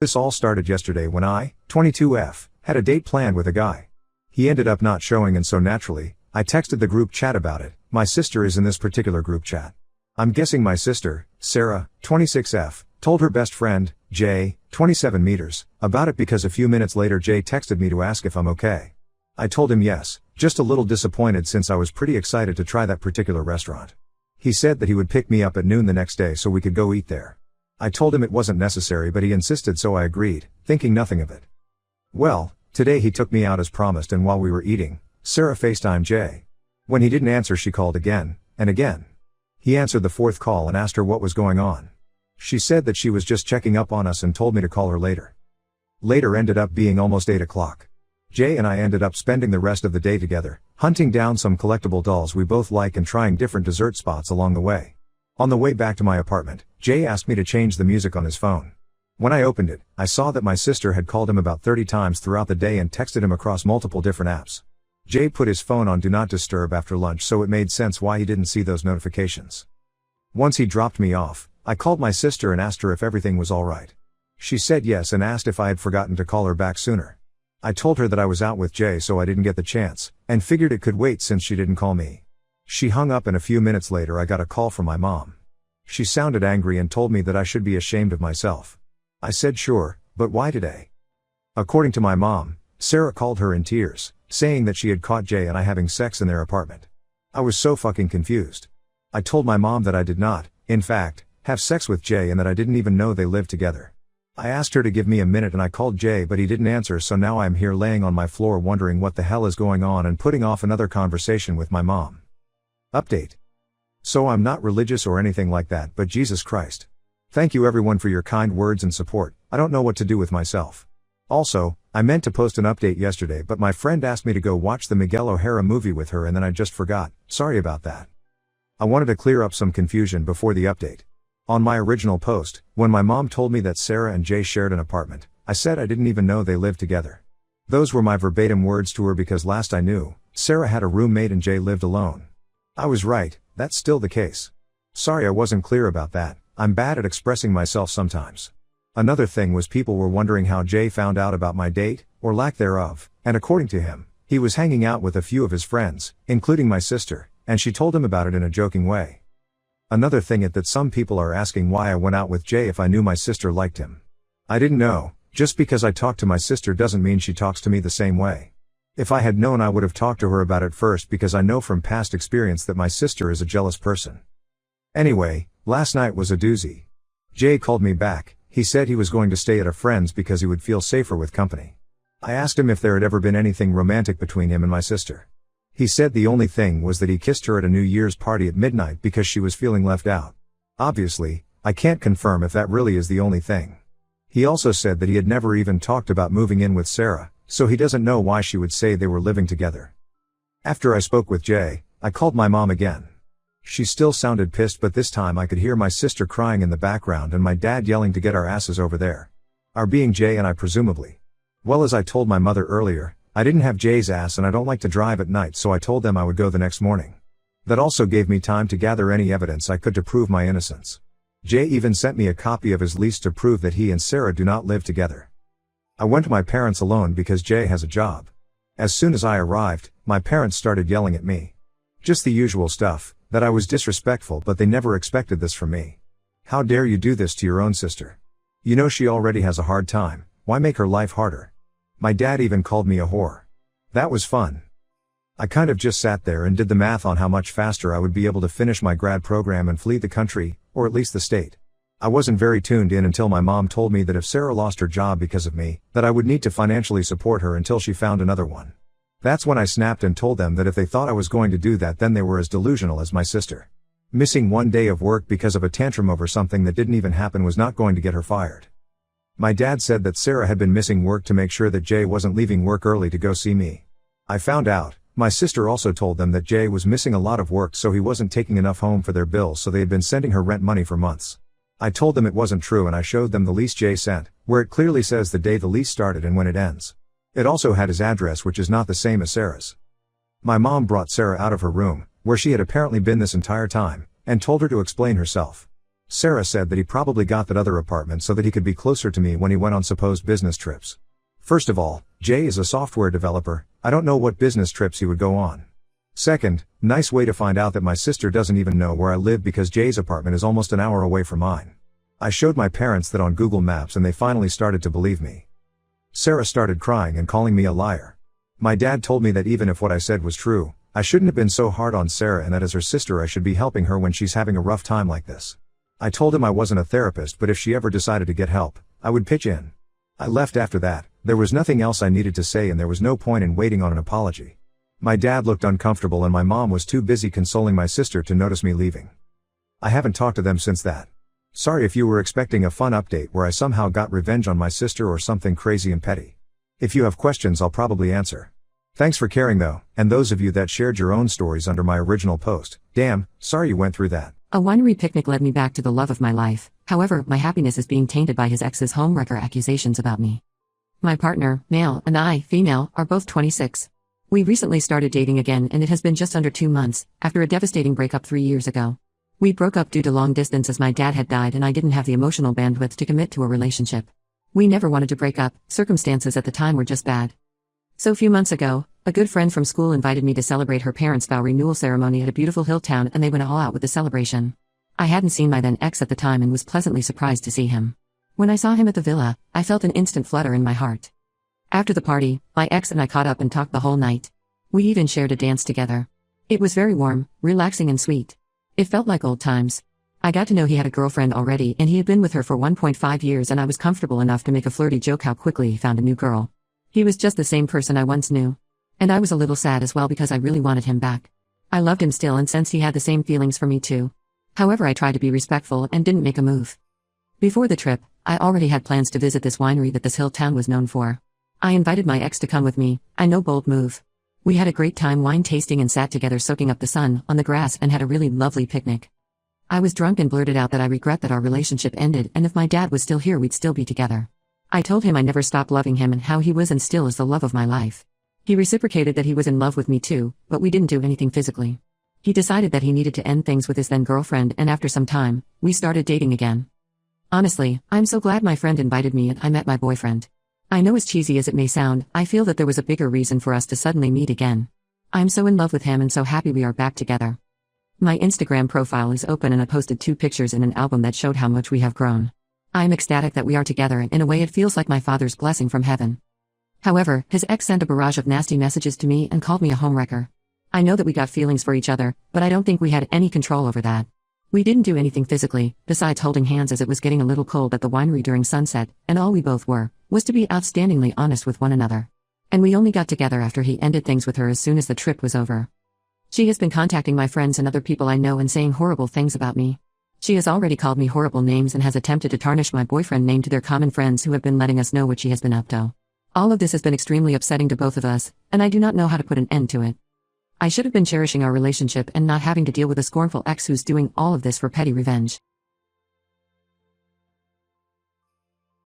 This all started yesterday when I, 22F, had a date planned with a guy. He ended up not showing, and so naturally, I texted the group chat about it. My sister is in this particular group chat. I'm guessing my sister, Sarah, 26F, told her best friend, Jay, 27 meters, about it because a few minutes later Jay texted me to ask if I'm okay. I told him yes, just a little disappointed since I was pretty excited to try that particular restaurant. He said that he would pick me up at noon the next day so we could go eat there. I told him it wasn't necessary, but he insisted, so I agreed, thinking nothing of it. Well, today he took me out as promised, and while we were eating, Sarah FaceTimed Jay. When he didn't answer, she called again, and again. He answered the fourth call and asked her what was going on. She said that she was just checking up on us and told me to call her later. Later ended up being almost 8 o'clock. Jay and I ended up spending the rest of the day together, hunting down some collectible dolls we both like and trying different dessert spots along the way. On the way back to my apartment, Jay asked me to change the music on his phone. When I opened it, I saw that my sister had called him about 30 times throughout the day and texted him across multiple different apps. Jay put his phone on Do Not Disturb after lunch, so it made sense why he didn't see those notifications. Once he dropped me off, I called my sister and asked her if everything was alright. She said yes and asked if I had forgotten to call her back sooner. I told her that I was out with Jay, so I didn't get the chance, and figured it could wait since she didn't call me. She hung up, and a few minutes later I got a call from my mom. She sounded angry and told me that I should be ashamed of myself. I said sure, but why today? According to my mom, Sarah called her in tears, saying that she had caught Jay and I having sex in their apartment. I was so fucking confused. I told my mom that I did not, in fact, have sex with Jay, and that I didn't even know they lived together. I asked her to give me a minute and I called Jay, but he didn't answer, so now I'm here laying on my floor wondering what the hell is going on and putting off another conversation with my mom. Update. So I'm not religious or anything like that, but Jesus Christ. Thank you everyone for your kind words and support. I don't know what to do with myself. Also, I meant to post an update yesterday, but my friend asked me to go watch the Miguel O'Hara movie with her and then I just forgot. Sorry about that. I wanted to clear up some confusion before the update. On my original post, when my mom told me that Sarah and Jay shared an apartment, I said I didn't even know they lived together. Those were my verbatim words to her because last I knew, Sarah had a roommate and Jay lived alone. I was right, that's still the case. Sorry I wasn't clear about that. I'm bad at expressing myself sometimes. Another thing was people were wondering how Jay found out about my date, or lack thereof, and according to him, he was hanging out with a few of his friends, including my sister, and she told him about it in a joking way. Another thing is that some people are asking why I went out with Jay if I knew my sister liked him. I didn't know. Just because I talk to my sister doesn't mean she talks to me the same way. If I had known, I would have talked to her about it first, because I know from past experience that my sister is a jealous person. Anyway, last night was a doozy. Jay called me back. He said he was going to stay at a friend's because he would feel safer with company. I asked him if there had ever been anything romantic between him and my sister. He said the only thing was that he kissed her at a New Year's party at midnight because she was feeling left out. Obviously, I can't confirm if that really is the only thing. He also said that he had never even talked about moving in with Sarah, so he doesn't know why she would say they were living together. After I spoke with Jay, I called my mom again. She still sounded pissed, but this time I could hear my sister crying in the background and my dad yelling to get our asses over there. Our being Jay and I, presumably. Well, as I told my mother earlier, I didn't have Jay's ass and I don't like to drive at night, so I told them I would go the next morning. That also gave me time to gather any evidence I could to prove my innocence. Jay even sent me a copy of his lease to prove that he and Sarah do not live together. I went to my parents alone because Jay has a job. As soon as I arrived, my parents started yelling at me. Just the usual stuff, that I was disrespectful, but they never expected this from me. How dare you do this to your own sister? You know she already has a hard time, why make her life harder? My dad even called me a whore. That was fun. I kind of just sat there and did the math on how much faster I would be able to finish my grad program and flee the country, or at least the state. I wasn't very tuned in until my mom told me that if Sarah lost her job because of me, that I would need to financially support her until she found another one. That's when I snapped and told them that if they thought I was going to do that, then they were as delusional as my sister. Missing one day of work because of a tantrum over something that didn't even happen was not going to get her fired. My dad said that Sarah had been missing work to make sure that Jay wasn't leaving work early to go see me. I found out. My sister also told them that Jay was missing a lot of work, so he wasn't taking enough home for their bills, so they had been sending her rent money for months. I told them it wasn't true and I showed them the lease Jay sent, where it clearly says the day the lease started and when it ends. It also had his address, which is not the same as Sarah's. My mom brought Sarah out of her room, where she had apparently been this entire time, and told her to explain herself. Sarah said that he probably got that other apartment so that he could be closer to me when he went on supposed business trips. First of all, Jay is a software developer, I don't know what business trips he would go on. Second, nice way to find out that my sister doesn't even know where I live because Jay's apartment is almost an hour away from mine. I showed my parents that on Google Maps and they finally started to believe me. Sarah started crying and calling me a liar. My dad told me that even if what I said was true, I shouldn't have been so hard on Sarah and that as her sister I should be helping her when she's having a rough time like this. I told him I wasn't a therapist, but if she ever decided to get help, I would pitch in. I left after that, there was nothing else I needed to say and there was no point in waiting on an apology. My dad looked uncomfortable and my mom was too busy consoling my sister to notice me leaving. I haven't talked to them since that. Sorry if you were expecting a fun update where I somehow got revenge on my sister or something crazy and petty. If you have questions I'll probably answer. Thanks for caring though, and those of you that shared your own stories under my original post. Damn, sorry you went through that. A winery picnic led me back to the love of my life, however, my happiness is being tainted by his ex's homewrecker accusations about me. My partner, male, and I, female, are both 26. We recently started dating again and it has been just under 2 months, after a devastating breakup 3 years ago. We broke up due to long distance as my dad had died and I didn't have the emotional bandwidth to commit to a relationship. We never wanted to break up, circumstances at the time were just bad. So a few months ago, a good friend from school invited me to celebrate her parents' vow renewal ceremony at a beautiful hill town and they went all out with the celebration. I hadn't seen my then ex at the time and was pleasantly surprised to see him. When I saw him at the villa, I felt an instant flutter in my heart. After the party, my ex and I caught up and talked the whole night. We even shared a dance together. It was very warm, relaxing and sweet. It felt like old times. I got to know he had a girlfriend already and he had been with her for 1.5 years and I was comfortable enough to make a flirty joke how quickly he found a new girl. He was just the same person I once knew. And I was a little sad as well because I really wanted him back. I loved him still and sensed he had the same feelings for me too. However, I tried to be respectful and didn't make a move. Before the trip, I already had plans to visit this winery that this hill town was known for. I invited my ex to come with me, I know, bold move. We had a great time wine tasting and sat together soaking up the sun on the grass and had a really lovely picnic. I was drunk and blurted out that I regret that our relationship ended and if my dad was still here we'd still be together. I told him I never stopped loving him and how he was and still is the love of my life. He reciprocated that he was in love with me too, but we didn't do anything physically. He decided that he needed to end things with his then girlfriend and after some time, we started dating again. Honestly, I'm so glad my friend invited me and I met my boyfriend. I know as cheesy as it may sound, I feel that there was a bigger reason for us to suddenly meet again. I'm so in love with him and so happy we are back together. My Instagram profile is open and I posted 2 pictures in an album that showed how much we have grown. I am ecstatic that we are together and in a way it feels like my father's blessing from heaven. However, his ex sent a barrage of nasty messages to me and called me a homewrecker. I know that we got feelings for each other, but I don't think we had any control over that. We didn't do anything physically, besides holding hands as it was getting a little cold at the winery during sunset, and all we both were, was to be outstandingly honest with one another. And we only got together after he ended things with her as soon as the trip was over. She has been contacting my friends and other people I know and saying horrible things about me. She has already called me horrible names and has attempted to tarnish my boyfriend name to their common friends who have been letting us know what she has been up to. All of this has been extremely upsetting to both of us, and I do not know how to put an end to it. I should have been cherishing our relationship and not having to deal with a scornful ex who's doing all of this for petty revenge.